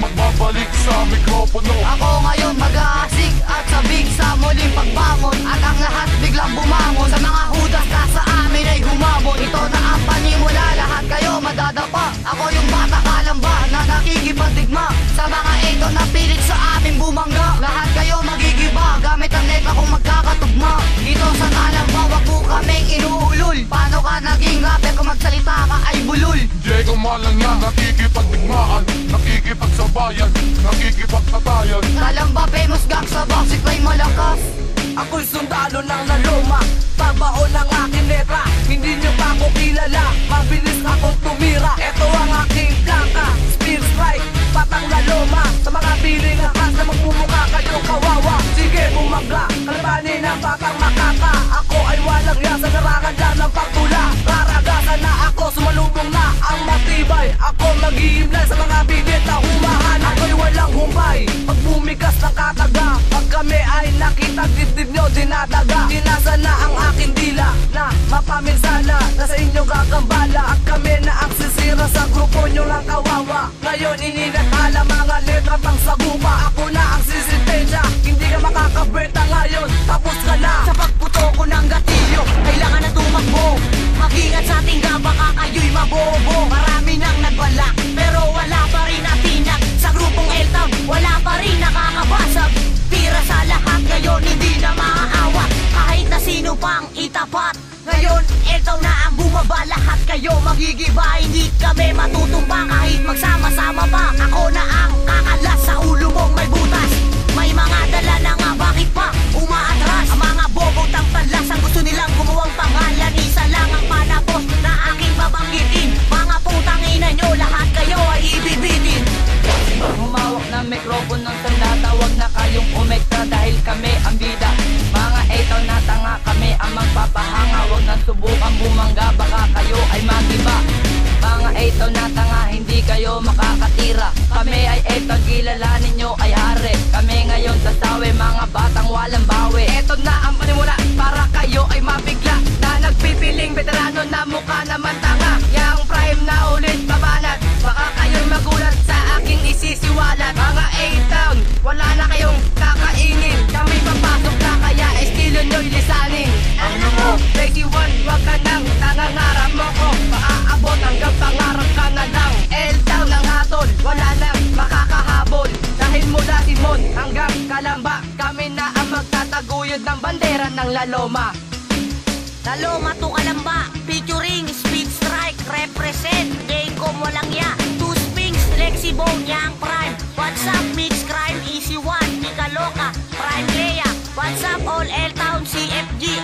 magbabalik sa mikropono. Ako ngayon mag-aasik at sabik sa muling pagbangon, at ang lahat biglang bumangon. Sa mga hudas na sa amin ay humabon. Ito na ang panimula, lahat kayo madadapa. Ako yung bata kalamba na nakikipadigma sa mga ito na pilit sa amin bumangga. Lahat kayo magigiba gamit ang letra kung magkakatugma. Dito sa kalamba wag po kaming inuulol. Paano ka naging rapper kung magsalita ka ay bulol? Diego Malanya, nakikipagdigmaan, nakikipagsabayan, nakikipagtatayan. Kalamba famous gang sa baksit may malakas. Ako'y sundalo ng laloma, babaon ng aking letra. Hindi nyo ba ako kilala? Mabilis akong tumira. Ito ang aking plaka, spear strike, patang laloma. Sa mga piling ng kas na magmumukha kayong kawawa. Sige bumangga, kalabanin ang batang makaka. Ako ay walang yan sa larangan lang ng pagtula. Raragasan na ako, sumalubong na ang matibay. Ako mag-iimlay sa mga bilit na humahan. Ako'y walang humpay, pag bumigas ng kataga. Pag kami ay nakita, dibdib nyo dinadaga. Tinasa na ang aking dila na mapaminsala na sa inyo gagambala. At kami na ang sisira sa grupo nyo lang kawawa. Ngayon ininatala mga letra pang sagupa. Ako na ang sisintensya, hindi ka makakabenta ngayon. Tapos ka na Sa pagputo ko ng gatilyo, kailangan na tumakbo. Mag-ingat sa ating baka kayo'y mabobo. Marami nang nagbalak, pero wala pa rin natinag. Sa grupong L-Town, wala pa rin nakakabasag. Tira sa lahat ngayon, hindi na maaawa. Kahit na sino pang itapat. Ngayon, L-Town na ang bumaba. Lahat kayo magigiba, hindi kami matutumba. Kahit magsama-sama pa, ako na ang kakalas sa ulo mong may butas. May mga dala na nga, bakit pa umaatras? Ang mga bobong tangpalas ang gusto nilang kumuwang pangalan. Isa lang ang panapos na aking babanggitin. Mga putang ina nyo, lahat kayo ay ibibitin. humawak ng mikropono ng sandata. Huwag na kayong umektra dahil kami ang bida. Mga itaw na tanga, kami ang magpapahanga. Huwag nang subukan bumangga, baka kayo ay magiba. Mga itaw na tanga, hindi kayo makakatira. Kami ay itaw, kilalanin nyo ay hari. Kami ngayon sasawi, mga batang walang bawi. Eto na ang panimula, para kayo ay mabigla. Na nagpipiling veterano na mukha naman tanga. Yang prime na ulit babanat, baka kayo'y magulat sa aking isisiwalat. Mga A-Town, wala na kayong kakainin. Kami papasok na kaya estilo nyo'y lisanin. Ano mo? Crazy one, wag ka nang nangangarap mo ko. Maaabot hanggang pangarap ka na lang. L-Town ang hatol, wala nang makakahabol. Dahil mula Simon hanggang Kalamba, kami na ang magtataguyod ng bandera ng Laloma. Laloma to Kalamba, featuring Speed Strike, represent Jaycom walang ya, Two Spings, Lexi Bone, Yang Prime. What's up Mix Crime, Easy One, Mika Loca, Prime Leia. What's up all L-Town, CFG,